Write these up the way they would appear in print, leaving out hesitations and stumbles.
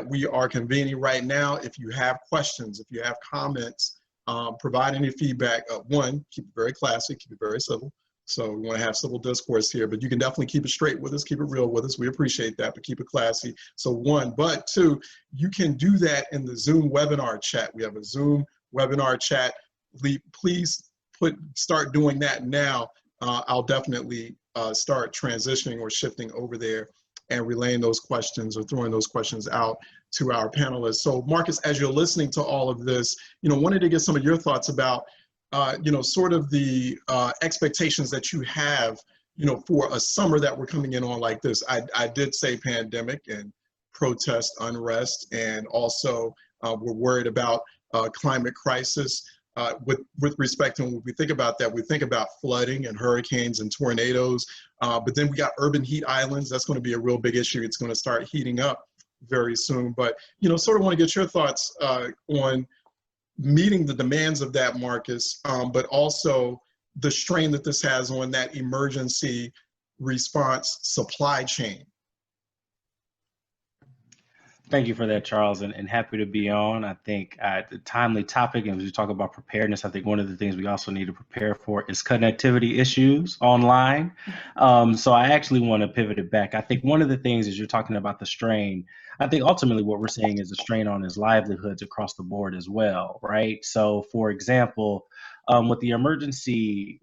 we are convening right now. If you have questions, if you have comments, provide any feedback. One, keep it very classy, keep it very civil. So we want to have civil discourse here, but you can definitely keep it straight with us, keep it real with us. We appreciate that, but keep it classy. So one, but two, you can do that in the Zoom webinar chat. We have a Zoom webinar chat. Please start doing that now. I'll definitely start transitioning or shifting over there and relaying those questions or throwing those questions out to our panelists. So Marcus, as you're listening to all of this, wanted to get some of your thoughts about sort of the expectations that you have, for a summer that we're coming in on like this. I did say pandemic and protest, unrest, and also we're worried about climate crisis. With respect to when we think about that, we think about flooding and hurricanes and tornadoes, but then we got urban heat islands. That's going to be a real big issue. It's going to start heating up very soon. But, sort of want to get your thoughts on meeting the demands of that, Marcus, but also the strain that this has on that emergency response supply chain. Thank you for that, Charles, and happy to be on. I think the timely topic, and as we talk about preparedness, I think one of the things we also need to prepare for is connectivity issues online. So I actually want to pivot it back. I think one of the things is you're talking about the strain. I think ultimately what we're seeing is a strain on his livelihoods across the board as well, right? So for example, with the emergency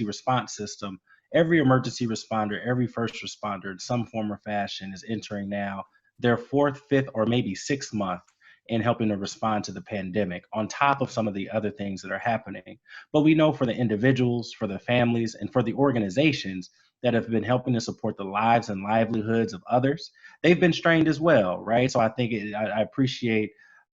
response system, every emergency responder, every first responder in some form or fashion is entering now their 4th, 5th, or maybe 6th month in helping to respond to the pandemic, on top of some of the other things that are happening. But we know for the individuals, for the families, and for the organizations that have been helping to support the lives and livelihoods of others, they've been strained as well, right? So I think I appreciate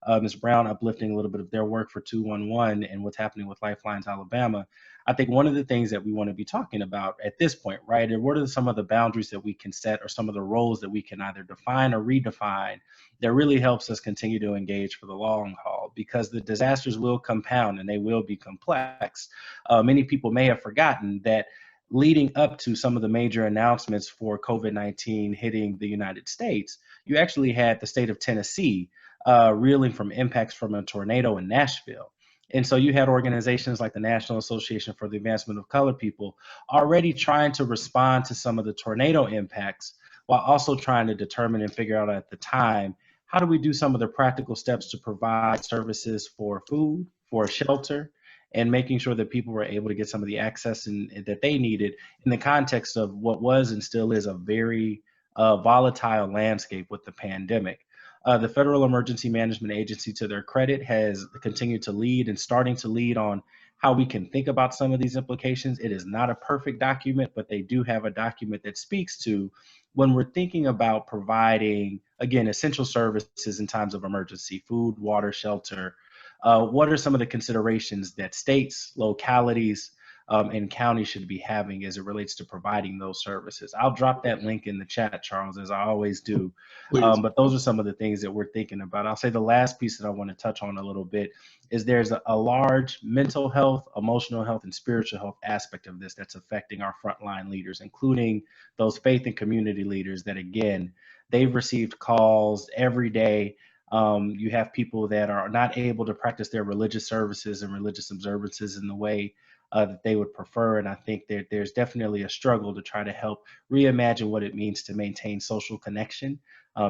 Ms. Brown uplifting a little bit of their work for 211 and what's happening with Lifelines Alabama. I think one of the things that we want to be talking about at this point, right, and what are some of the boundaries that we can set or some of the roles that we can either define or redefine that really helps us continue to engage for the long haul, because the disasters will compound and they will be complex. Many people may have forgotten that leading up to some of the major announcements for COVID-19 hitting the United States, you actually had the state of Tennessee reeling from impacts from a tornado in Nashville. And so you had organizations like the National Association for the Advancement of Colored People already trying to respond to some of the tornado impacts, while also trying to determine and figure out at the time, how do we do some of the practical steps to provide services for food, for shelter, and making sure that people were able to get some of the access that they needed in the context of what was and still is a very volatile landscape with the pandemic. The Federal Emergency Management Agency, to their credit, has continued to lead and starting to lead on how we can think about some of these implications. It is not a perfect document, but they do have a document that speaks to when we're thinking about providing, again, essential services in times of emergency, food, water, shelter. What are some of the considerations that states, localities, and counties should be having as it relates to providing those services? I'll drop that link in the chat, Charles, as I always do. But those are some of the things that we're thinking about. I'll say the last piece that I want to touch on a little bit is there's a large mental health, emotional health, and spiritual health aspect of this that's affecting our frontline leaders, including those faith and community leaders that, again, they've received calls every day. You have people that are not able to practice their religious services and religious observances in the way that they would prefer. And I think that there's definitely a struggle to try to help reimagine what it means to maintain social connection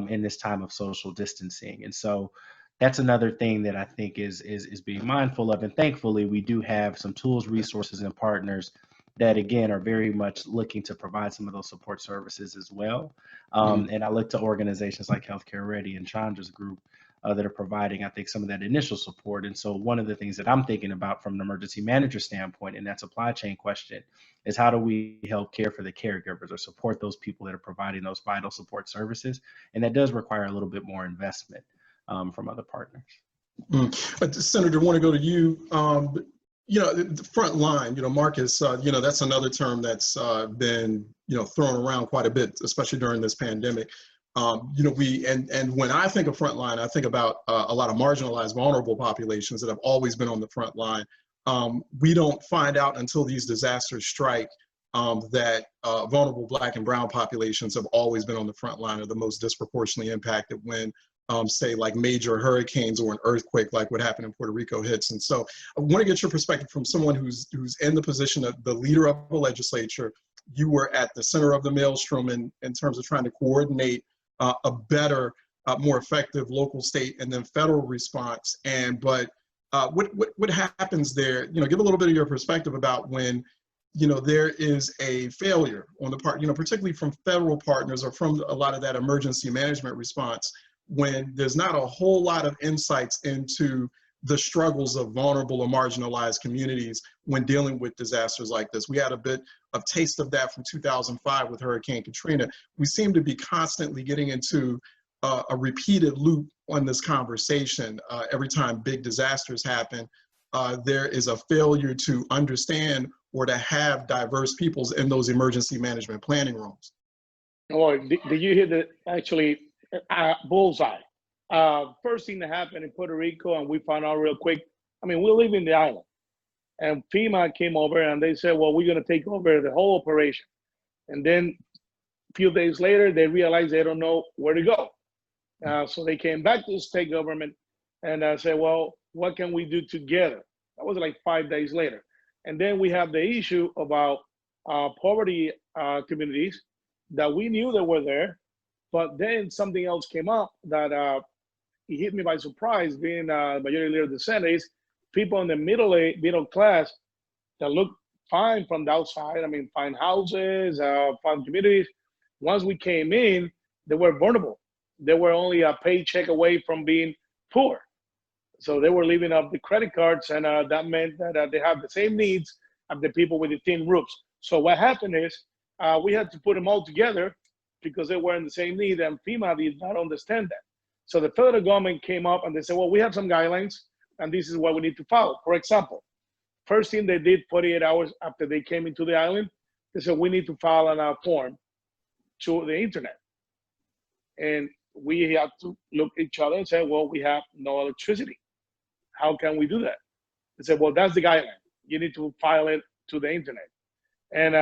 in this time of social distancing. And so that's another thing that I think is being mindful of. And thankfully, we do have some tools, resources, and partners that, again, are very much looking to provide some of those support services as well. And I look to organizations like Healthcare Ready and Chandra's group that are providing, I think, some of that initial support. And so one of the things that I'm thinking about from an emergency manager standpoint in that supply chain question is, how do we help care for the caregivers or support those people that are providing those vital support services? And that does require a little bit more investment from other partners. Senator, I want to go to you. The front line, Marcus, that's another term that's been, thrown around quite a bit, especially during this pandemic. And when I think of front line, I think about a lot of marginalized, vulnerable populations that have always been on the front line. We don't find out until these disasters strike that vulnerable Black and brown populations have always been on the front line, or the most disproportionately impacted when say like major hurricanes or an earthquake like what happened in Puerto Rico hits. And so I want to get your perspective from someone who's in the position of the leader of the legislature. You were at the center of the maelstrom in terms of trying to coordinate a better, more effective local, state, and then federal response. But what happens there? Give a little bit of your perspective about when there is a failure on the part, particularly from federal partners or from a lot of that emergency management response, when there's not a whole lot of insights into the struggles of vulnerable or marginalized communities when dealing with disasters like this. We had a bit of taste of that from 2005 with Hurricane Katrina. We seem to be constantly getting into a repeated loop on this conversation. Every time big disasters happen, there is a failure to understand or to have diverse peoples in those emergency management planning rooms. Oh, did you hear the actually bullseye? First thing that happened in Puerto Rico, and we found out real quick, we live in the island. And FEMA came over and they said, well, we're going to take over the whole operation. And then a few days later, they realized they don't know where to go. So they came back to the state government and said, well, what can we do together? That was like 5 days later. And then we have the issue about poverty communities that we knew that were there, but then something else came up that it hit me by surprise, being majority leader of the Senate, is people in the middle class that look fine from the outside. Fine houses, fine communities. Once we came in, they were vulnerable. They were only a paycheck away from being poor. So they were living off the credit cards, and that meant that they have the same needs of the people with the thin roofs. So what happened is we had to put them all together because they were in the same need, and FEMA did not understand that. So the federal government came up and they said, well, we have some guidelines, and this is what we need to follow. For example, first thing they did 48 hours after they came into the island, they said, we need to file a form to the internet. And we had to look at each other and say, well, we have no electricity. How can we do that? They said, well, that's the guideline. You need to file it to the internet. And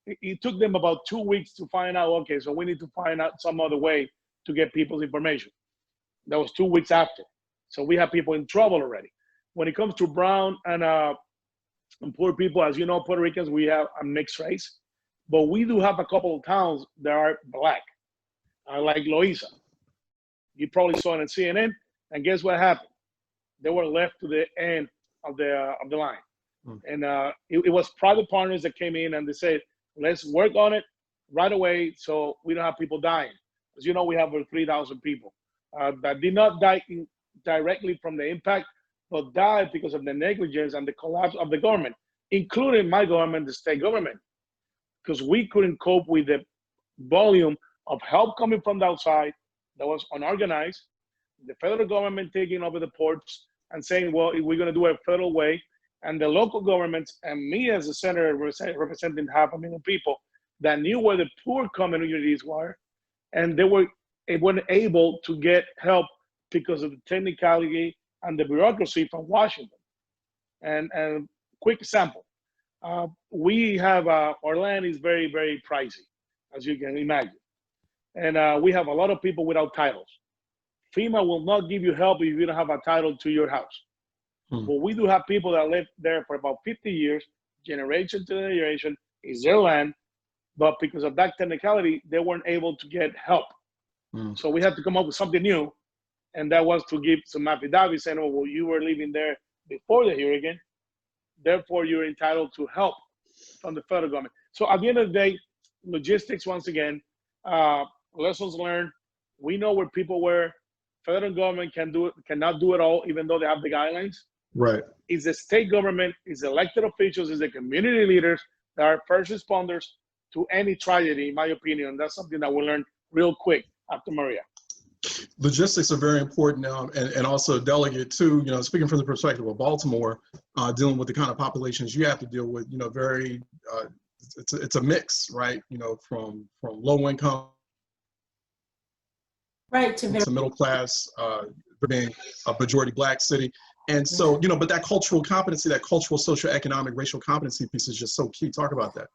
it took them about 2 weeks to find out, okay, so we need to find out some other way to get people's information. That was 2 weeks after. So we have people in trouble already. When it comes to brown and poor people, as you know, Puerto Ricans, we have a mixed race, but we do have a couple of towns that are black, like Loiza. You probably saw it on CNN, and guess what happened? They were left to the end of the line. And it was private partners that came in and they said, let's work on it right away so we don't have people dying. As you know, we have over 3,000 people that did not die directly from the impact, but died because of the negligence and the collapse of the government, including my government, the state government, because we couldn't cope with the volume of help coming from the outside that was unorganized, the federal government taking over the ports and saying, well, if we're going to do it a federal way, and the local governments and me as a senator representing 500,000 people that knew where the poor communities were, and they weren't able to get help because of the technicality and the bureaucracy from Washington. And quick example, we have, our land is very, very pricey, as you can imagine. And we have a lot of people without titles. FEMA will not give you help if you don't have a title to your house. But we do have people that live there for about 50 years, generation to generation, is their land, but because of that technicality, they weren't able to get help. So we had to come up with something new, and that was to give some affidavits saying, oh, well, you were living there before the hurricane, therefore you're entitled to help from the federal government. So at the end of the day, logistics, once again, lessons learned. We know where people were. Federal government cannot do it all, even though they have the guidelines. Right. It's the state government, it's elected officials, it's the community leaders that are first responders to any tragedy, in my opinion. That's something that we learned real quick after Maria. Logistics are very important now, and also Delegate too. Speaking from the perspective of Baltimore, dealing with the kind of populations you have to deal with. Very it's a mix, right? From low income, right, to middle class, being a majority Black city. And so, but that cultural competency, that cultural, social, economic, racial competency piece is just so key. Talk about that.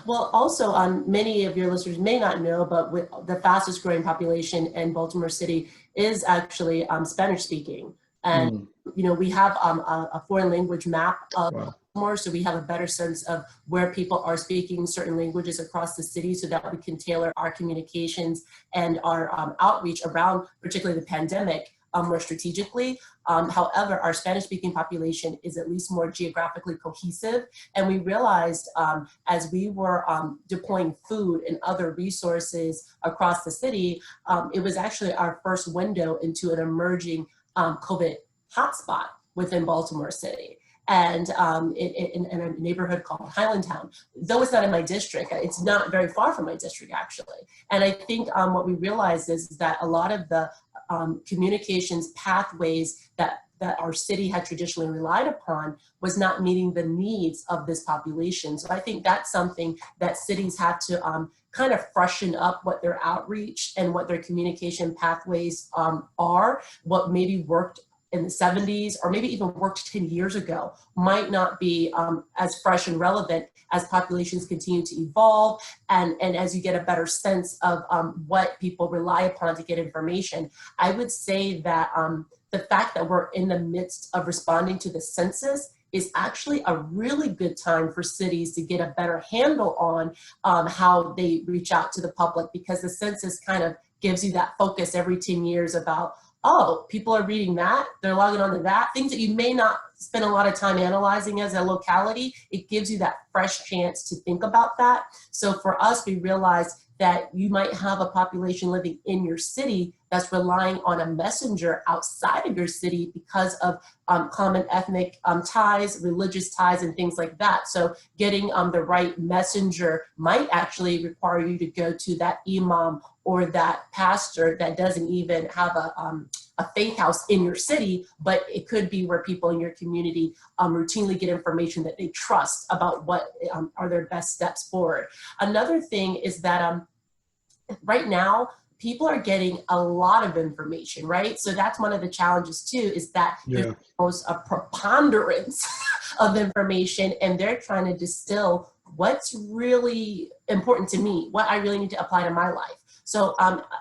Well, also, many of your listeners may not know, but with the fastest growing population in Baltimore City is actually Spanish speaking. And, you know, we have a foreign language map of Baltimore, so we have a better sense of where people are speaking certain languages across the city so that we can tailor our communications and our outreach around particularly the pandemic more strategically. However, our Spanish-speaking population is at least more geographically cohesive. And we realized as we were deploying food and other resources across the city, it was actually our first window into an emerging COVID hotspot within Baltimore City. And in a neighborhood called Highlandtown. Though it's not in my district, it's not very far from my district, actually. And I think what we realized is that a lot of the communications pathways that our city had traditionally relied upon was not meeting the needs of this population. So I think that's something that cities have to kind of freshen up what their outreach and what their communication pathways are. What maybe worked in the 70s or maybe even worked 10 years ago might not be as fresh and relevant as populations continue to evolve and as you get a better sense of what people rely upon to get information. I would say that the fact that we're in the midst of responding to the census is actually a really good time for cities to get a better handle on how they reach out to the public, because the census kind of gives you that focus every 10 years about, oh, people are reading that, they're logging on to that, things that you may not spend a lot of time analyzing as a locality. It gives you that fresh chance to think about that. So for us, we realized that you might have a population living in your city that's relying on a messenger outside of your city because of common ethnic ties, religious ties, and things like that. So getting the right messenger might actually require you to go to that imam or that pastor that doesn't even have a faith house in your city, but it could be where people in your community routinely get information that they trust about what are their best steps forward. Another thing is that right now, people are getting a lot of information, right? So that's one of the challenges too, is that there's almost a preponderance of information and they're trying to distill what's really important to me, what I really need to apply to my life. So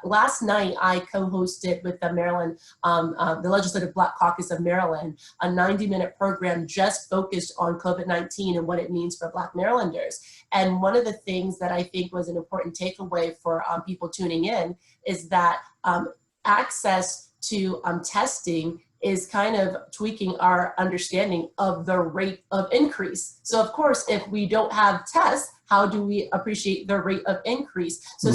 last night I co-hosted with the Maryland, the Legislative Black Caucus of Maryland, a 90-minute program just focused on COVID-19 and what it means for Black Marylanders. And one of the things that I think was an important takeaway for people tuning in is that access to testing is kind of tweaking our understanding of the rate of increase. So of course, if we don't have tests, how do we appreciate the rate of increase? So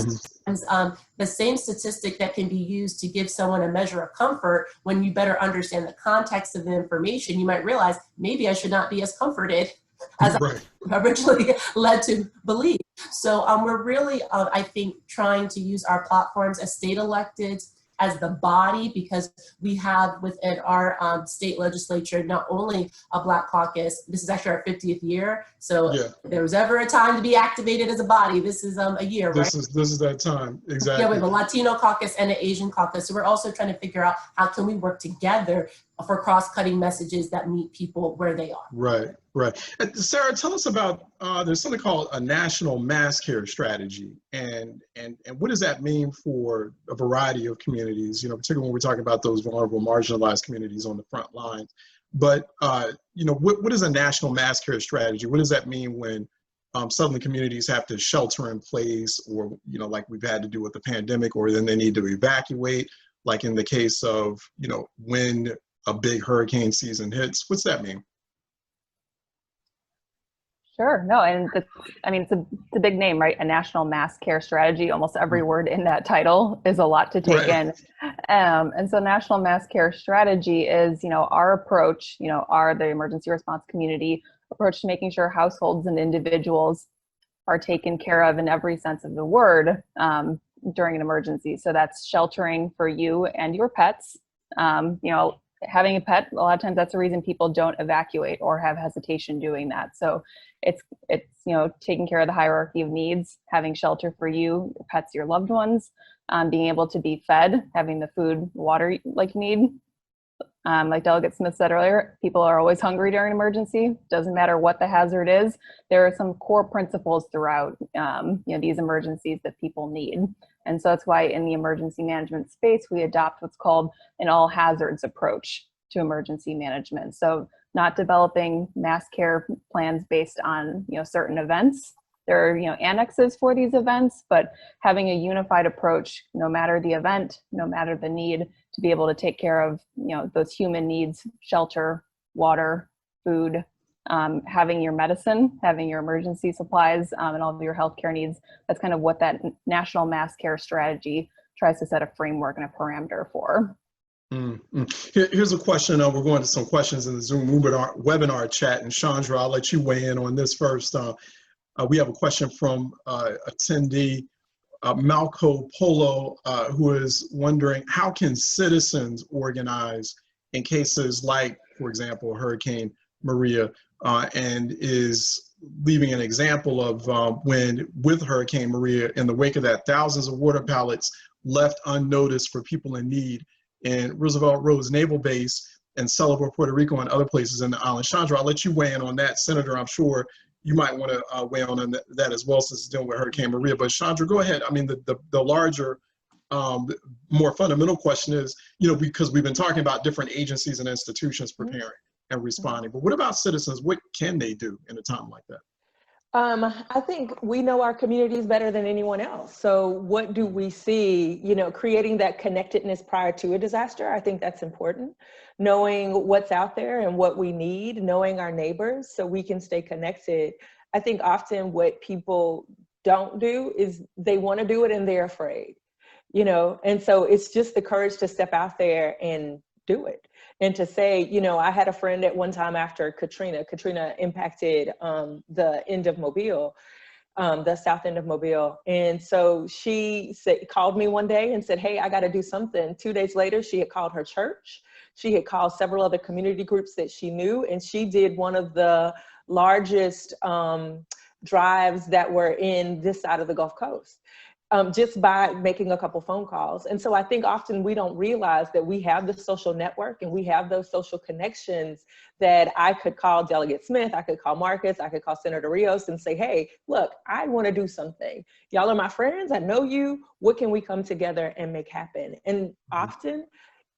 the same statistic that can be used to give someone a measure of comfort, when you better understand the context of the information, you might realize maybe I should not be as comforted as I originally led to believe. So we're really, I think, trying to use our platforms as state electeds, as the body, because we have within our state legislature not only a Black caucus, this is actually our 50th year, so if there was ever a time to be activated as a body, this is a year, right? This is that time, exactly. Yeah, we have a Latino caucus and an Asian caucus, so we're also trying to figure out how can we work together for cross-cutting messages that meet people where they are. Right, right. And Sarah, tell us about, there's something called a national mass care strategy. And what does that mean for a variety of communities, you know, particularly when we're talking about those vulnerable, marginalized communities on the front lines. But, you know, what is a national mass care strategy? What does that mean when suddenly communities have to shelter in place, or, you know, like we've had to do with the pandemic, or then they need to evacuate, like in the case of, you know, when a big hurricane season hits? What's that mean? Sure, no, and I mean, it's a big name, right? A national mass care strategy. Almost every word in that title is a lot to take in. And so national mass care strategy is, you know, our approach, you know, the emergency response community approach to making sure households and individuals are taken care of in every sense of the word during an emergency. So that's sheltering for you and your pets. You know, having a pet, a lot of times that's the reason people don't evacuate or have hesitation doing that. So it's you know, taking care of the hierarchy of needs, having shelter for you, your pets, your loved ones, being able to be fed, having the food, water like you need, Like Delegate Smith said earlier, people are always hungry during an emergency. Doesn't matter what the hazard is. There are some core principles throughout these emergencies that people need. And so that's why in the emergency management space, we adopt what's called an all hazards approach to emergency management. So not developing mass care plans based on certain events. There are annexes for these events, but having a unified approach, no matter the event, no matter the need, to be able to take care of those human needs: shelter, water, food, having your medicine, having your emergency supplies, and all of your healthcare needs. That's kind of what that national mass care strategy tries to set a framework and a parameter for. Here's a question. We're going to some questions in the Zoom webinar chat, and Chandra, I'll let you weigh in on this first. We have a question from attendee Malco Polo, who is wondering, how can citizens organize in cases like, for example, Hurricane Maria, and is leaving an example of when, with Hurricane Maria, in the wake of that, thousands of water pallets left unnoticed for people in need in Roosevelt Roads Naval Base and Sullivan, Puerto Rico, and other places in the island. Chandra, I'll let you weigh in on that. Senator, I'm sure you might want to weigh on that as well, since it's dealing with Hurricane Maria. But Chandra, go ahead. I mean, the larger, more fundamental question is, because we've been talking about different agencies and institutions preparing and responding, but what about citizens? What can they do in a time like that? I think we know our communities better than anyone else. So what do we see, creating that connectedness prior to a disaster? I think that's important. Knowing what's out there and what we need, knowing our neighbors so we can stay connected. I think often what people don't do is they want to do it and they're afraid, and so it's just the courage to step out there and do it. And to say, I had a friend at one time after Katrina impacted the end of Mobile, the south end of Mobile. And so she called me one day and said, hey, I got to do something. 2 days later, she had called her church. She had called several other community groups that she knew. And she did one of the largest drives that were in this side of the Gulf Coast. Just by making a couple phone calls. And so I think often we don't realize that we have the social network and we have those social connections that I could call Delegate Smith, I could call Marcus, I could call Senator Rios and say, hey, look, I want to do something. Y'all are my friends, I know you, what can we come together and make happen? And often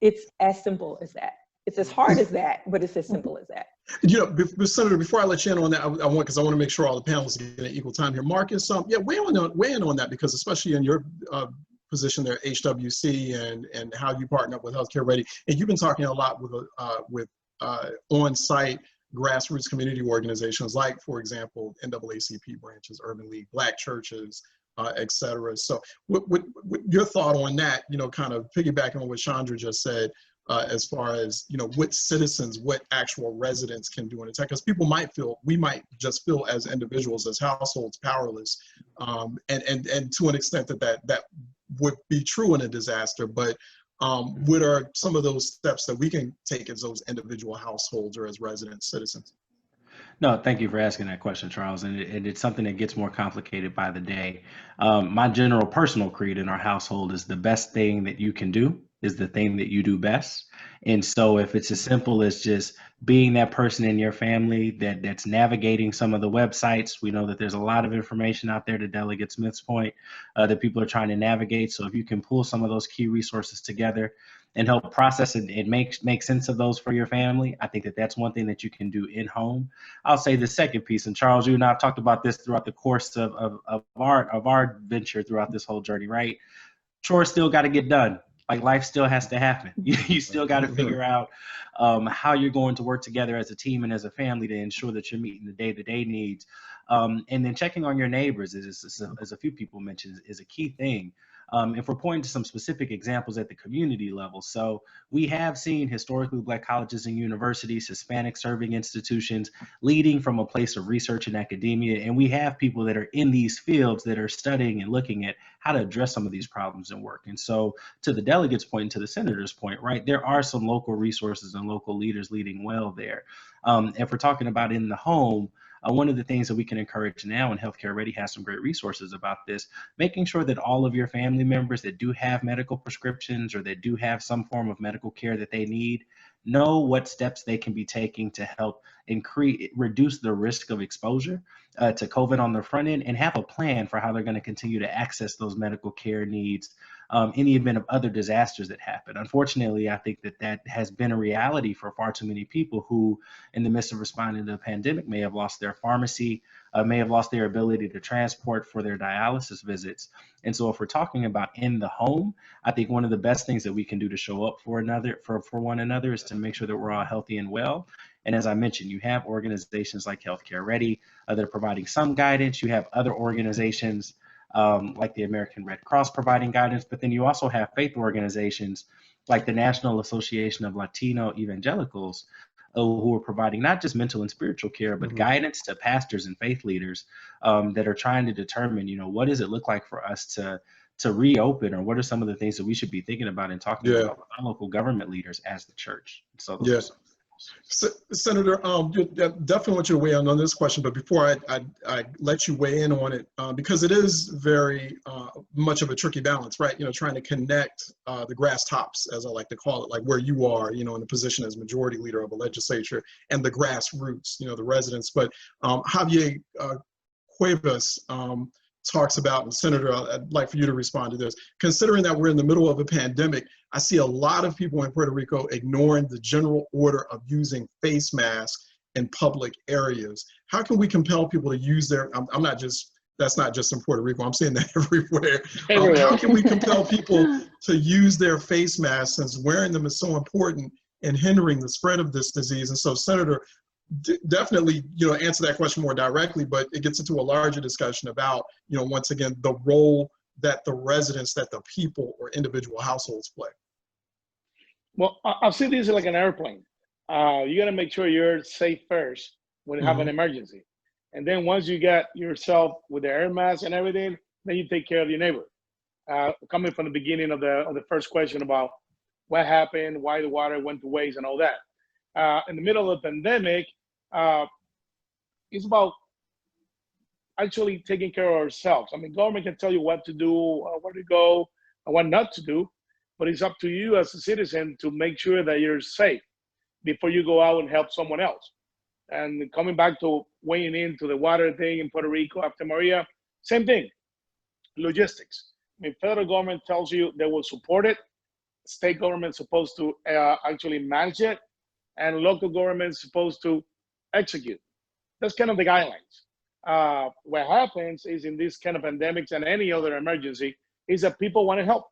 it's as simple as that. It's as hard as that, but it's as simple as that. Senator, before I let you in on that, I want to make sure all the panelists get an equal time here. Marcus, weigh in on that, because especially in your position there at HWC and how you partner up with Healthcare Ready, and you've been talking a lot with on-site grassroots community organizations like, for example, NAACP branches, Urban League, Black churches, et cetera. So what your thought on that, kind of piggybacking on what Chandra just said, as far as, what citizens, what actual residents can do in attack, because we might just feel as individuals, as households, powerless, and to an extent that would be true in a disaster, but what are some of those steps that we can take as those individual households or as resident citizens? No, thank you for asking that question, Charles. And it's something that gets more complicated by the day. My general personal creed in our household is the best thing that you can do is the thing that you do best. And so if it's as simple as just being that person in your family that's navigating some of the websites, we know that there's a lot of information out there, to Delegate Smith's point, that people are trying to navigate. So if you can pull some of those key resources together and help process it and make sense of those for your family, I think that's one thing that you can do in home. I'll say the second piece, and Charles, you and I have talked about this throughout the course of our venture throughout this whole journey, right? Chores still got to get done. Like, life still has to happen. You still got to figure out how you're going to work together as a team and as a family to ensure that you're meeting the day-to-day needs. And then checking on your neighbors, as a few people mentioned, is a key thing. If we're pointing to some specific examples at the community level, so we have seen historically Black colleges and universities, Hispanic serving institutions leading from a place of research and academia, and we have people that are in these fields that are studying and looking at how to address some of these problems in work. And so, to the delegate's point and to the senator's point, right, there are some local resources and local leaders leading well there. If we're talking about in the home, one of the things that we can encourage now, and Healthcare Ready has some great resources about this, making sure that all of your family members that do have medical prescriptions or that do have some form of medical care that they need, know what steps they can be taking to help reduce the risk of exposure to COVID on the front end, and have a plan for how they're going to continue to access those medical care needs in the event of other disasters that happen. Unfortunately, I think that has been a reality for far too many people who, in the midst of responding to the pandemic, may have lost their pharmacy, may have lost their ability to transport for their dialysis visits. And so if we're talking about in the home, I think one of the best things that we can do to show up for one another is to make sure that we're all healthy and well. And as I mentioned, you have organizations like Healthcare Ready that are providing some guidance. You have other organizations like the American Red Cross providing guidance, but then you also have faith organizations like the National Association of Latino Evangelicals who are providing not just mental and spiritual care, but guidance to pastors and faith leaders that are trying to determine, what does it look like for us to reopen, or what are some of the things that we should be thinking about and talking about with our local government leaders as the church. So those Senator, definitely want you to weigh in on this question, but before I let you weigh in on it, because it is very much of a tricky balance, right? Trying to connect the grass tops, as I like to call it, like where you are, in the position as majority leader of a legislature, and the grassroots, the residents. But Javier Cuevas talks about, and Senator, I'd like for you to respond to this. Considering that we're in the middle of a pandemic, I see a lot of people in Puerto Rico ignoring the general order of using face masks in public areas. How can we compel people to use their, that's not just in Puerto Rico, I'm seeing that everywhere. How can we compel people to use their face masks, since wearing them is so important in hindering the spread of this disease? And so, Senator, definitely, answer that question more directly, but it gets into a larger discussion about, once again, the role that the residents, that the people or individual households play. Well, I'll see this like an airplane. You got to make sure you're safe first when you have an emergency. And then once you get yourself with the air mask and everything, then you take care of your neighbor. Coming from the beginning of the first question about what happened, why the water went to waste and all that. In the middle of the pandemic, it's about actually taking care of ourselves. I mean, government can tell you what to do, where to go, and what not to do, but it's up to you as a citizen to make sure that you're safe before you go out and help someone else. And coming back to weighing into the water thing in Puerto Rico after Maria, same thing, logistics. I mean, federal government tells you they will support it. State government is supposed to actually manage it, and local government is supposed to execute. That's kind of the guidelines. What happens is, in this kind of pandemics and any other emergency, is that people want to help.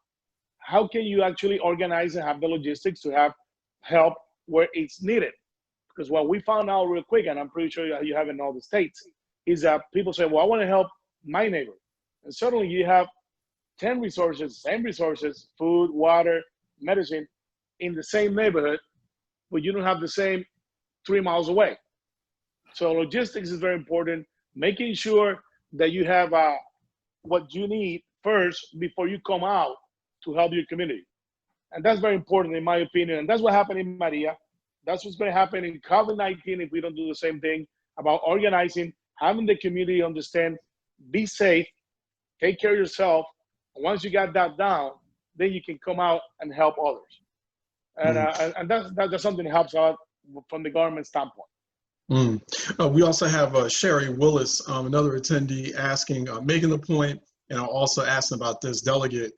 How can you actually organize and have the logistics to have help where it's needed? Because what we found out real quick, and I'm pretty sure you have in all the states, is that people say, well, I want to help my neighbor. And suddenly you have 10 resources, same resources, food, water, medicine, in the same neighborhood, but you don't have the same 3 miles away. So logistics is very important. Making sure that you have what you need first before you come out to help your community. And that's very important, in my opinion. And that's what happened in Maria. That's what's going to happen in COVID-19 if we don't do the same thing about organizing, having the community understand, be safe, take care of yourself. And once you got that down, then you can come out and help others. And that's something that helps out from the government standpoint. We also have Sherry Willis, another attendee, asking, making the point, and I'll also ask about this, Delegate,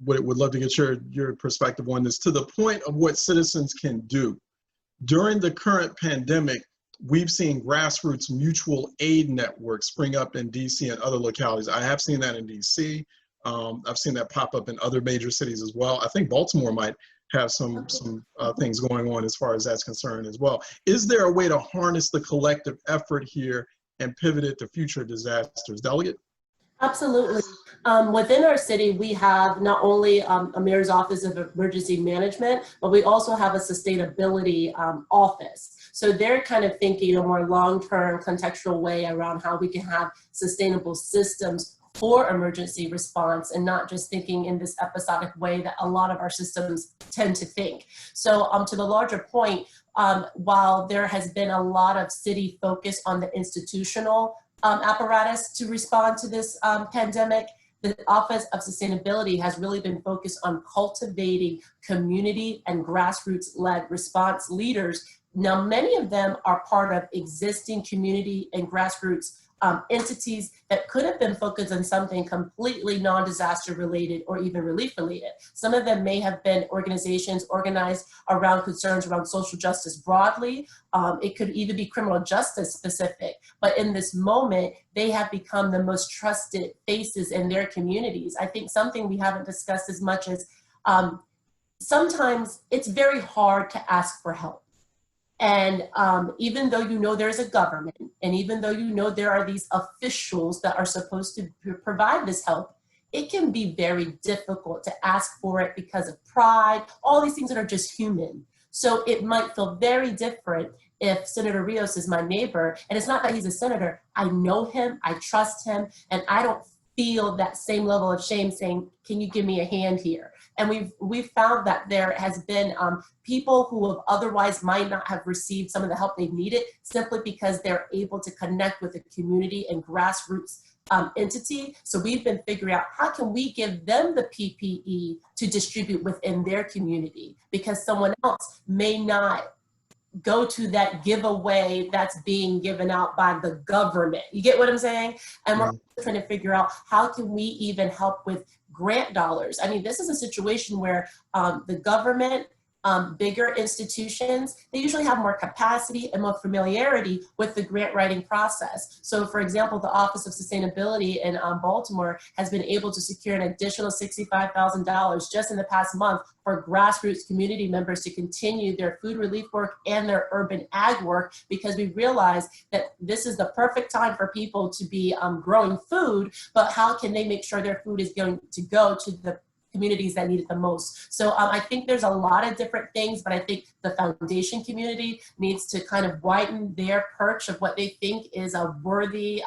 would love to get your perspective on this, to the point of what citizens can do. During the current pandemic, we've seen grassroots mutual aid networks spring up in DC and other localities. I have seen that in DC. I've seen that pop up in other major cities as well. I think Baltimore might have some things going on as far as that's concerned as well. Is there a way to harness the collective effort here and pivot it to future disasters? Delegate? Absolutely. Within our city, we have not only a Mayor's Office of Emergency Management, but we also have a sustainability office. So they're kind of thinking a more long-term contextual way around how we can have sustainable systems for emergency response and not just thinking in this episodic way that a lot of our systems tend to think. So to the larger point, while there has been a lot of city focus on the institutional apparatus to respond to this pandemic, the Office of Sustainability has really been focused on cultivating community and grassroots-led response leaders. Now, many of them are part of existing community and grassroots entities that could have been focused on something completely non-disaster related or even relief related. Some of them may have been organizations organized around concerns around social justice broadly. It could even be criminal justice specific. But in this moment, they have become the most trusted faces in their communities. I think something we haven't discussed as much as sometimes it's very hard to ask for help. And even though you know there's a government, and even though you know there are these officials that are supposed to provide this help, it can be very difficult to ask for it because of pride, all these things that are just human. So it might feel very different if Senator Rios is my neighbor, and it's not that he's a senator, I know him, I trust him, and I don't feel that same level of shame saying, can you give me a hand here? And we've found that there has been people who have otherwise might not have received some of the help they needed simply because they're able to connect with a community and grassroots entity. So we've been figuring out how can we give them the PPE to distribute within their community, because someone else may not go to that giveaway that's being given out by the government. You get what I'm saying? And we're trying to figure out how can we even help with grant dollars. I mean, this is a situation where the government, bigger institutions, they usually have more capacity and more familiarity with the grant writing process. So for example, the Office of Sustainability in Baltimore has been able to secure an additional $65,000 just in the past month for grassroots community members to continue their food relief work and their urban ag work, because we realize that this is the perfect time for people to be growing food, but how can they make sure their food is going to go to the communities that need it the most. So I think there's a lot of different things, but I think the foundation community needs to kind of widen their perch of what they think is a worthy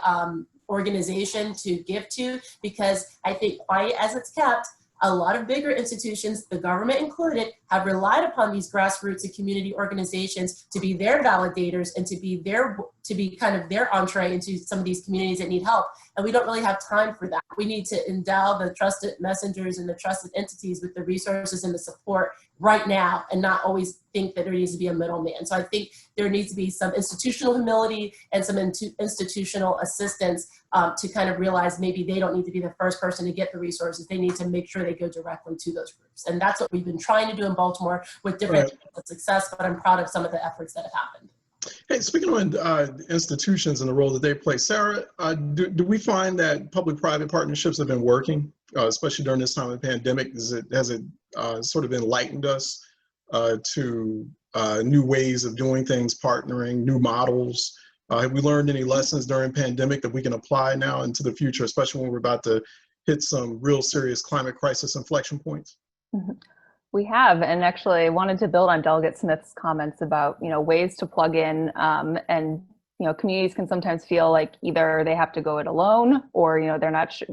organization to give to, because I think quiet as it's kept, a lot of bigger institutions, the government included, have relied upon these grassroots and community organizations to be their validators and to be kind of their entree into some of these communities that need help. And we don't really have time for that. We need to endow the trusted messengers and the trusted entities with the resources and the support right now, and not always think that there needs to be a middleman. So I think there needs to be some institutional humility and some institutional assistance to kind of realize maybe they don't need to be the first person to get the resources. They need to make sure they go directly to those groups. And that's what we've been trying to do in Baltimore with different success, but I'm proud of some of the efforts that have happened. Hey, speaking of institutions and the role that they play, Sarah, do we find that public-private partnerships have been working, especially during this time of the pandemic? Has it sort of enlightened us to new ways of doing things, partnering, new models? Have we learned any lessons during pandemic that we can apply now into the future, especially when we're about to hit some real serious climate crisis inflection points? Mm-hmm. We have, and actually wanted to build on Delegate Smith's comments about, ways to plug in, and, communities can sometimes feel like either they have to go it alone, or, they're not sure,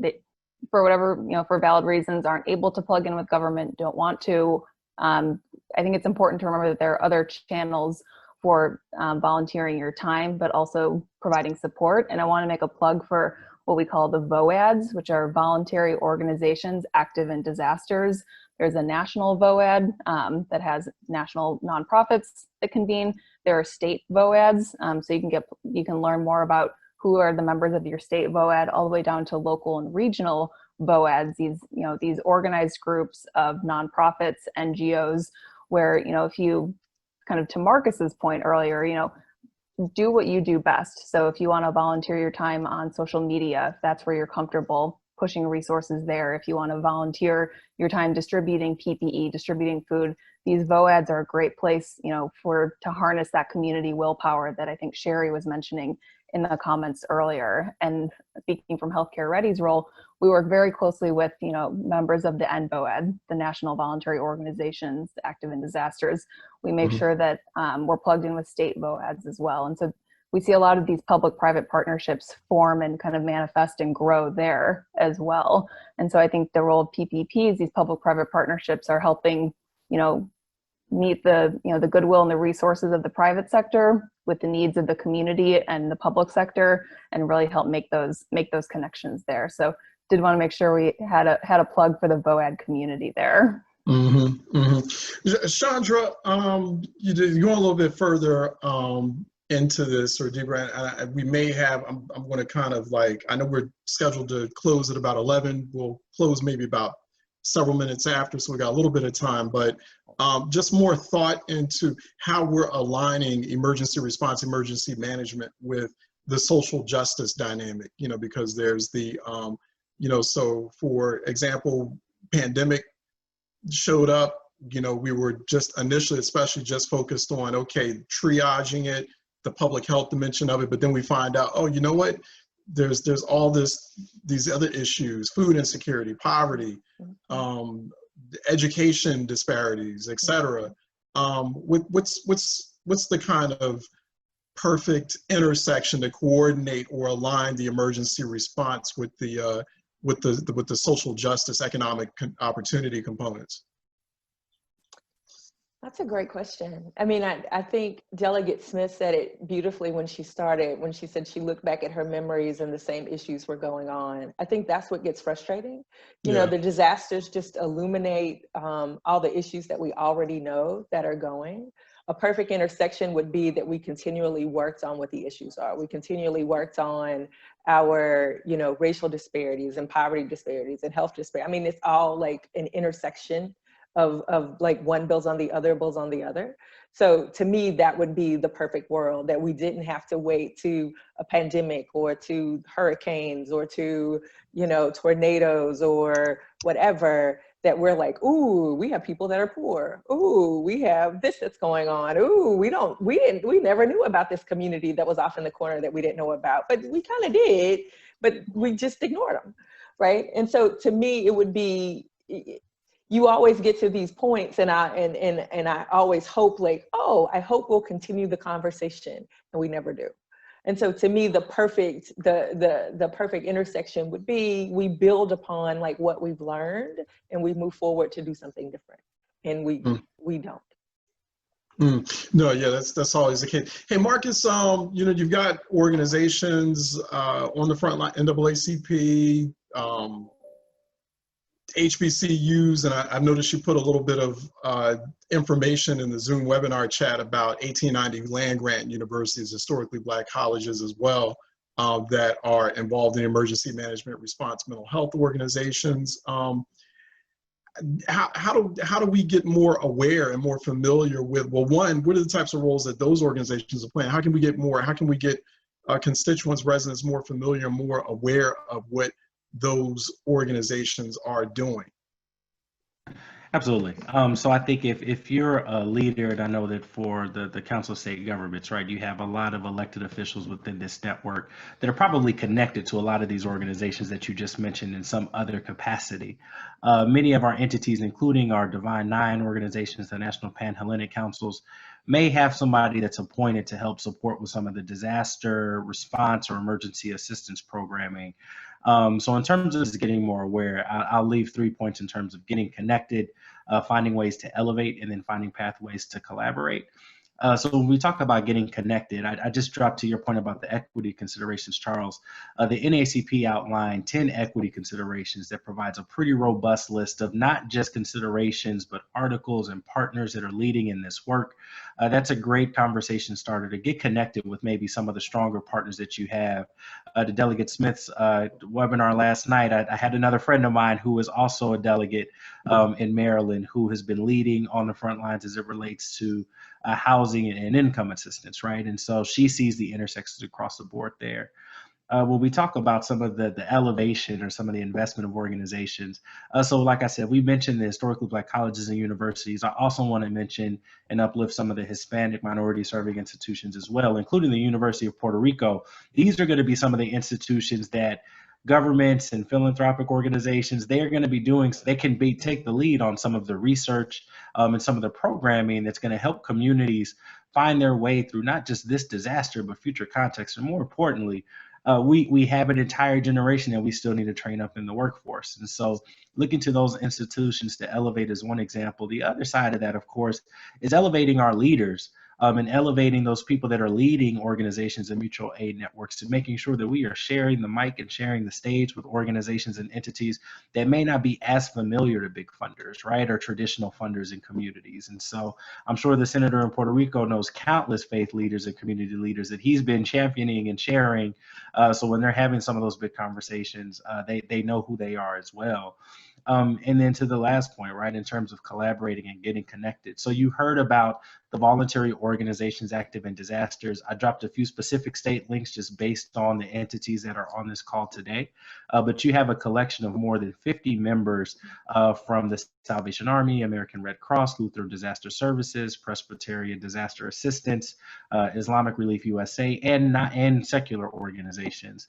for whatever, for valid reasons, aren't able to plug in with government, don't want to. I think it's important to remember that there are other channels for volunteering your time, but also providing support. And I want to make a plug for what we call the VOADs, which are voluntary organizations active in disasters. There's a national VOAD that has national nonprofits that convene. There are state VOADs, so you can learn more about who are the members of your state VOAD, all the way down to local and regional VOADs. These organized groups of nonprofits, NGOs, where if you kind of, to Marcus's point earlier, do what you do best. So if you want to volunteer your time on social media, if that's where you're comfortable, pushing resources there. If you want to volunteer your time distributing PPE, distributing food, these VOADs are a great place, to harness that community willpower that I think Sherry was mentioning in the comments earlier. And speaking from Healthcare Ready's role, we work very closely with, members of the NVOAD, the National Voluntary Organizations Active in Disasters. We make sure that we're plugged in with state VOADs as well. And so we see a lot of these public-private partnerships form and kind of manifest and grow there as well. And so I think the role of PPPs, these public-private partnerships, are helping, meet the, the goodwill and the resources of the private sector with the needs of the community and the public sector, and really help make those connections there. So did want to make sure we had a plug for the VOAD community there. Chandra, you go a little bit further into this or deeper, and we may have, I'm going to kind of I know we're scheduled to close at about 11. We'll close maybe about several minutes after, so we got a little bit of time, but just more thought into how we're aligning emergency response, emergency management with the social justice dynamic, because there's the, so for example, pandemic showed up, we were just initially, especially just focused on, okay, triaging it, the public health dimension of it, but then we find out, oh, you know what? There's all these other issues, food insecurity, poverty, education disparities, et cetera. What's the kind of perfect intersection to coordinate or align the emergency response with the social justice, economic opportunity components? That's a great question. I mean, I think Delegate Smith said it beautifully when she started, when she said she looked back at her memories and the same issues were going on. I think that's what gets frustrating. You know, the disasters just illuminate all the issues that we already know that are going. A perfect intersection would be that we continually worked on what the issues are. We continually worked on our, racial disparities and poverty disparities and health disparities. I mean, it's all like an intersection of like one builds on the other. So to me, that would be the perfect world, that we didn't have to wait to a pandemic or to hurricanes or to, tornadoes or whatever, that we're like, ooh, we have people that are poor. Ooh, we have this that's going on. Ooh, we never knew about this community that was off in the corner that we didn't know about, but we kind of did, but we just ignored them, right? And so to me, it would be, you always get to these points, and I always hope like, oh, I hope we'll continue the conversation, and we never do. And so to me, the perfect intersection would be we build upon like what we've learned and we move forward to do something different, and we don't. No, yeah, that's always the case. Hey, Marcus, you've got organizations on the front line, NAACP, HBCUs, and I've noticed you put a little bit of information in the Zoom webinar chat about 1890 land-grant universities, historically Black colleges as well, that are involved in emergency management response mental health organizations. How do we get more aware and more familiar with, well, one, what are the types of roles that those organizations are playing? How can we get constituents, residents more familiar and more aware of what those organizations are doing? Absolutely. So I think if you're a leader, and I know that for the Council of State Governments, right, you have a lot of elected officials within this network that are probably connected to a lot of these organizations that you just mentioned in some other capacity. Many of our entities, including our Divine Nine organizations, the National Pan-Hellenic Councils, may have somebody that's appointed to help support with some of the disaster response or emergency assistance programming. So in terms of just getting more aware, I'll leave 3 points in terms of getting connected, finding ways to elevate, and then finding pathways to collaborate. So when we talk about getting connected, I just dropped to your point about the equity considerations, Charles. The NAACP outlined 10 equity considerations that provides a pretty robust list of not just considerations, but articles and partners that are leading in this work. That's a great conversation starter to get connected with maybe some of the stronger partners that you have. To Delegate Smith's webinar last night, I had another friend of mine who is also a delegate in Maryland, who has been leading on the front lines as it relates to housing and income assistance, right? And so she sees the intersections across the board there. When we talk about some of the elevation or some of the investment of organizations, so like I said, we mentioned the historically Black colleges and universities. I also want to mention and uplift some of the Hispanic minority serving institutions as well, including the University of Puerto Rico. These are going to be some of the institutions that governments and philanthropic organizations, they are going to be doing, so they can take the lead on some of the research and some of the programming that's going to help communities find their way through not just this disaster, but future contexts. And more importantly, we have an entire generation that we still need to train up in the workforce. And so looking to those institutions to elevate is one example. The other side of that, of course, is elevating our leaders and elevating those people that are leading organizations and mutual aid networks, and making sure that we are sharing the mic and sharing the stage with organizations and entities that may not be as familiar to big funders, right, or traditional funders in communities. And so I'm sure the senator in Puerto Rico knows countless faith leaders and community leaders that he's been championing and sharing. So when they're having some of those big conversations, they know who they are as well. And then to the last point, right, in terms of collaborating and getting connected. So you heard about the voluntary organizations active in disasters. I dropped a few specific state links just based on the entities that are on this call today. But you have a collection of more than 50 members from the Salvation Army, American Red Cross, Lutheran Disaster Services, Presbyterian Disaster Assistance, Islamic Relief USA, and secular organizations.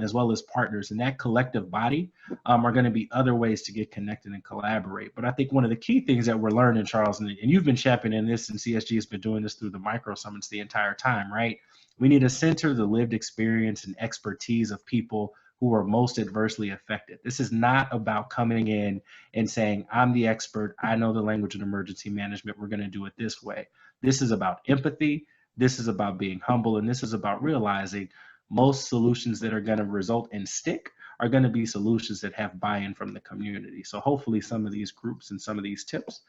As well as partners. And that collective body are going to be other ways to get connected and collaborate. But I think one of the key things that we're learning, Charles, and you've been championing this, and CSG has been doing this through the micro summits the entire time, right? We need to center the lived experience and expertise of people who are most adversely affected. This is not about coming in and saying, I'm the expert, I know the language of emergency management, we're going to do it this way. This is about empathy, this is about being humble, and this is about realizing most solutions that are going to result in stick are going to be solutions that have buy-in from the community. So hopefully some of these groups and some of these tips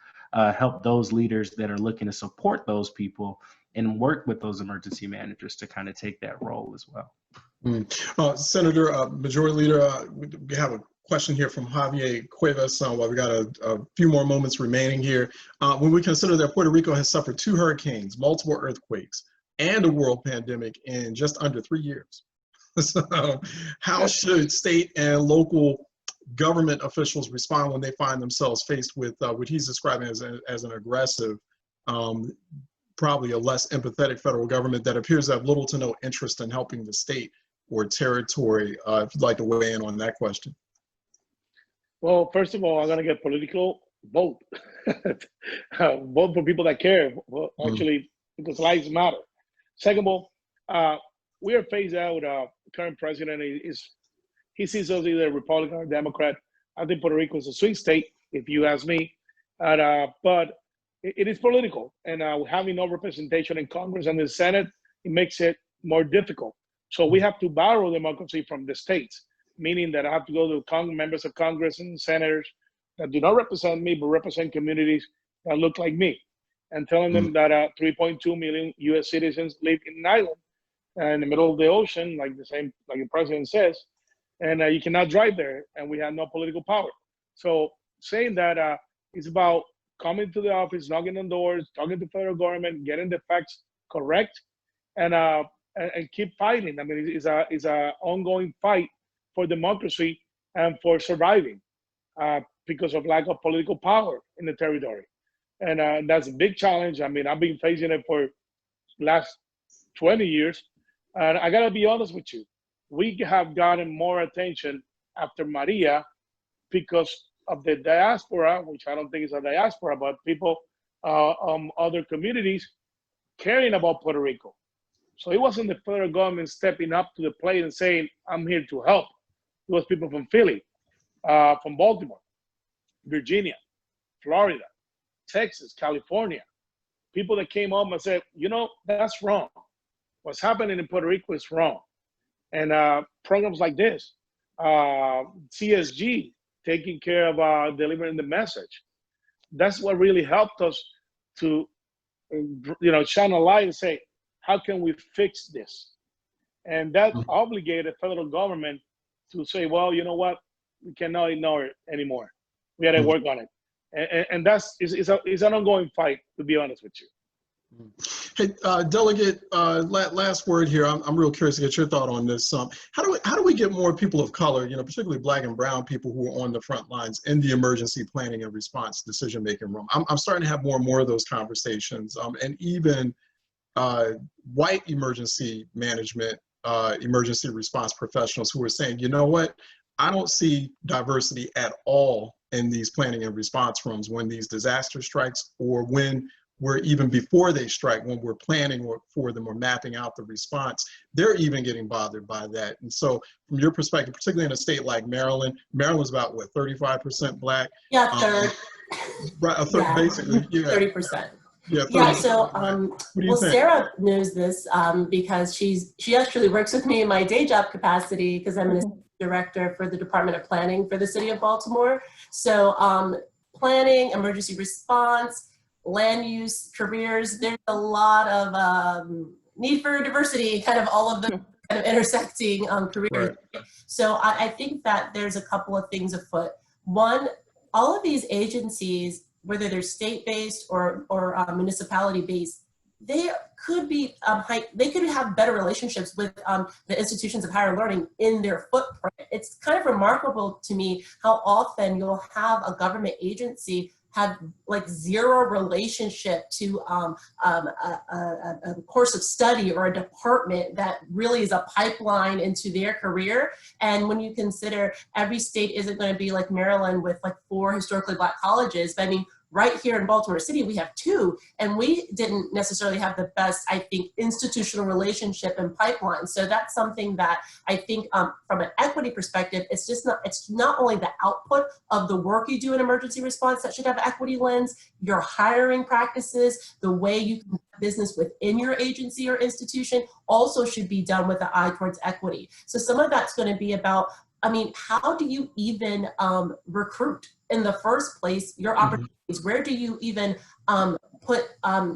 help those leaders that are looking to support those people and work with those emergency managers to kind of take that role as well. Senator, Majority Leader, we have a question here from Javier Cuevas while we got a few more moments remaining here. When we consider that Puerto Rico has suffered 2 hurricanes, multiple earthquakes, and a world pandemic in just under 3 years. So how should state and local government officials respond when they find themselves faced with what he's describing as an aggressive, probably a less empathetic federal government that appears to have little to no interest in helping the state or territory? If you'd like to weigh in on that question. Well, first of all, I'm going to get political. Vote. Vote for people that care. Well, actually, because lives matter. Second of all, we are phased out. Current president he sees us either Republican or Democrat. I think Puerto Rico is a swing state, if you ask me. But it is political, and having no representation in Congress and the Senate, it makes it more difficult. So we have to borrow democracy from the states, meaning that I have to go to members of Congress and senators that do not represent me, but represent communities that look like me, and telling them that 3.2 million U.S. citizens live in an island in the middle of the ocean, like the president says, and you cannot drive there, and we have no political power. So saying that it's about coming to the office, knocking on doors, talking to the federal government, getting the facts correct, and keep fighting. I mean, it's a ongoing fight for democracy and for surviving because of lack of political power in the territory. And that's a big challenge. I mean, I've been facing it for last 20 years. And I gotta be honest with you, we have gotten more attention after Maria because of the diaspora, which I don't think is a diaspora, but people, other communities caring about Puerto Rico. So it wasn't the federal government stepping up to the plate and saying, I'm here to help. It was people from Philly, from Baltimore, Virginia, Florida, Texas, California, people that came up and said, you know, that's wrong. What's happening in Puerto Rico is wrong. And programs like this, CSG, taking care of delivering the message, that's what really helped us to, shine a light and say, how can we fix this? And that obligated the federal government to say, well, you know what, we cannot ignore it anymore. We got to work on it. And that's is an ongoing fight, to be honest with you. Hey, Delegate, last word here. I'm real curious to get your thought on this. How do we get more people of color, particularly Black and Brown people who are on the front lines in the emergency planning and response decision-making room? I'm starting to have more and more of those conversations, and even white emergency management emergency response professionals who are saying, you know what, I don't see diversity at all in these planning and response rooms when these disaster strikes, or when we're even before they strike, when we're planning for them or mapping out the response, they're even getting bothered by that. And so from your perspective, particularly in a state like Maryland, Maryland's about what, 35% Black? Yeah, third. Right, a third, Yeah. basically, yeah. 30%. Yeah, Yeah, so well, think? Sarah knows this because she actually works with me in my day job capacity, because I'm an assistant director for the Department of Planning for the city of Baltimore. So planning, emergency response, land use, careers, there's a lot of need for diversity, kind of all of the kind of intersecting careers. Right. So I think that there's a couple of things afoot. One, all of these agencies, whether they're state-based or municipality-based, they could be they could have better relationships with the institutions of higher learning in their footprint. It's kind of remarkable to me how often you'll have a government agency have like zero relationship to a course of study or a department that really is a pipeline into their career. And when you consider every state isn't going to be like Maryland with like 4 historically Black colleges, but I mean, right here in Baltimore City, we have 2, and we didn't necessarily have the best, I think, institutional relationship and pipeline. So that's something that I think from an equity perspective, it's not only the output of the work you do in emergency response that should have equity lens, your hiring practices, the way you can do business within your agency or institution also should be done with an eye towards equity. So some of that's going to be about, I mean, how do you even recruit in the first place your opportunities? Where do you even put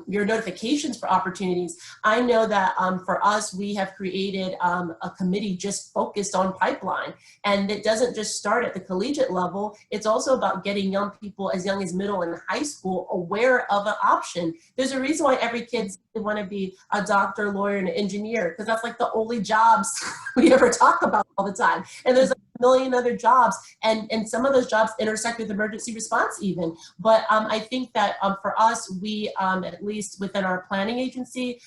your notifications for opportunities? I know that for us, we have created a committee just focused on pipeline. And it doesn't just start at the collegiate level. It's also about getting young people as young as middle and high school aware of an option. There's a reason why every kid want to be a doctor, lawyer, and an engineer, because that's like the only jobs we ever talk about all the time. And there's like a million other jobs, and some of those jobs intersect with emergency response even. But I think that for us, we, at least within our planning agency,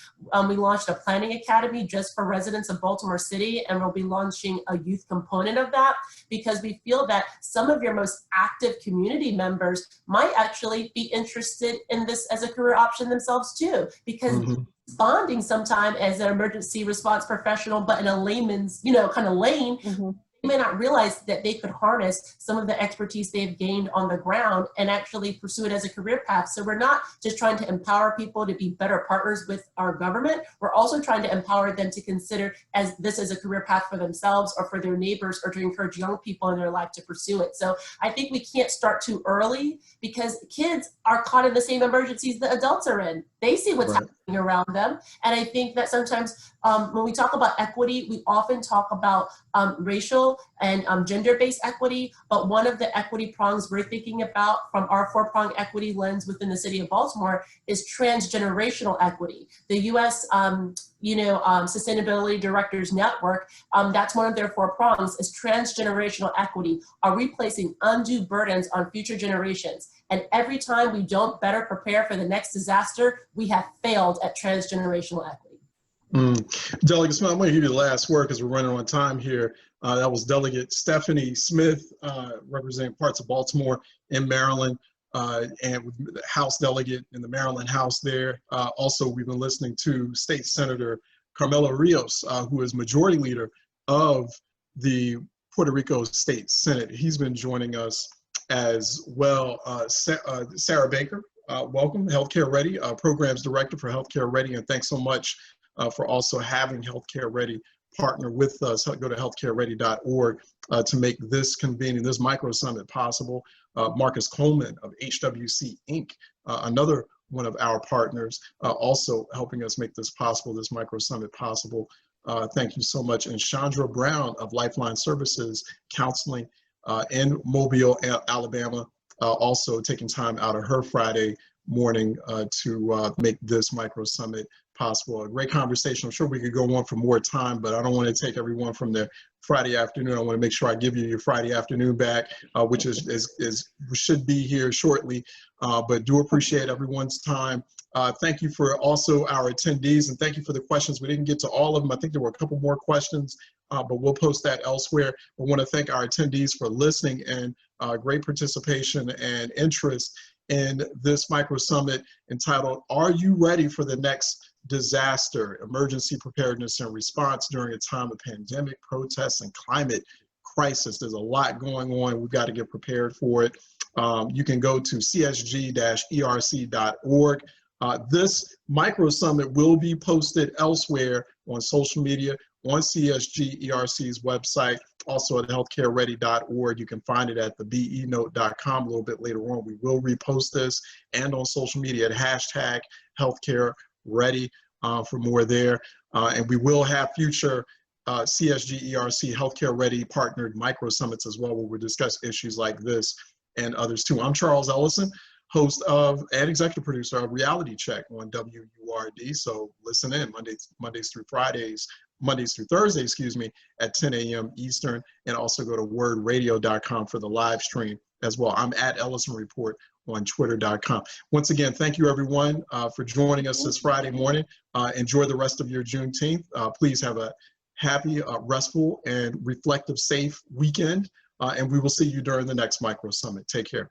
we launched a planning academy just for residents of Baltimore City, and we'll be launching a youth component of that, because we feel that some of your most active community members might actually be interested in this as a career option themselves too, because responding sometime as an emergency response professional, but in a layman's, kind of lane, they may not realize that they could harness some of the expertise they've gained on the ground and actually pursue it as a career path. So we're not just trying to empower people to be better partners with our government. We're also trying to empower them to consider this as a career path for themselves or for their neighbors, or to encourage young people in their life to pursue it. So I think we can't start too early, because kids are caught in the same emergencies that adults are in. They see what's happening around them. And I think that sometimes when we talk about equity, we often talk about racial and gender-based equity, but one of the equity prongs we're thinking about from our 4-prong equity lens within the city of Baltimore is transgenerational equity. The U.S. Sustainability Directors Network, that's one of their 4 prongs, is transgenerational equity, are replacing undue burdens on future generations. And every time we don't better prepare for the next disaster, we have failed at transgenerational equity. Delegate Smith, I'm going to give you the last word because we're running on time here. That was Delegate Stephanie Smith, representing parts of Baltimore and Maryland, and with the House Delegate in the Maryland House there. Also, we've been listening to State Senator Carmelo Rios, who is Majority Leader of the Puerto Rico State Senate. He's been joining us as well. Sarah Baker, welcome, Healthcare Ready, Programs Director for Healthcare Ready, and thanks so much for also having Healthcare Ready partner with us. Go to healthcareready.org to make this convening, this micro summit possible. Marcus Coleman of HWC Inc., another one of our partners, also helping us make this possible, this micro summit possible. Thank you so much. And Chandra Brown of Lifeline Services Counseling in Mobile, Alabama, also taking time out of her Friday morning to make this micro summit possible. A great conversation. I'm sure we could go on for more time, but I don't want to take everyone from their Friday afternoon. I want to make sure I give you your Friday afternoon back, which should be here shortly. But do appreciate everyone's time. Thank you for also our attendees, and thank you for the questions. We didn't get to all of them. I think there were a couple more questions, but we'll post that elsewhere. We want to thank our attendees for listening and great participation and interest in this micro summit entitled, "Are You Ready for the Next Disaster? Emergency Preparedness and Response During a Time of Pandemic, Protests, and Climate Crisis." There's a lot going on. We've got to get prepared for it. You can go to csg-erc.org. This micro summit will be posted elsewhere on social media, on CSG-ERC's website, also at healthcareready.org. You can find it at the benote.com a little bit later on. We will repost this, and on social media at hashtag healthcareready for more there. And we will have future CSG-ERC Healthcare Ready partnered micro summits as well, where we discuss issues like this and others too. I'm Charles Ellison, host of and executive producer of Reality Check on WURD. So listen in Mondays through Thursdays, excuse me, at 10 a.m. Eastern, and also go to wordradio.com for the live stream as well. I'm at Ellison Report on twitter.com. Once again, thank you everyone for joining us this Friday morning. Enjoy the rest of your Juneteenth. Please have a happy, restful, and reflective, safe weekend. And we will see you during the next micro summit. Take care.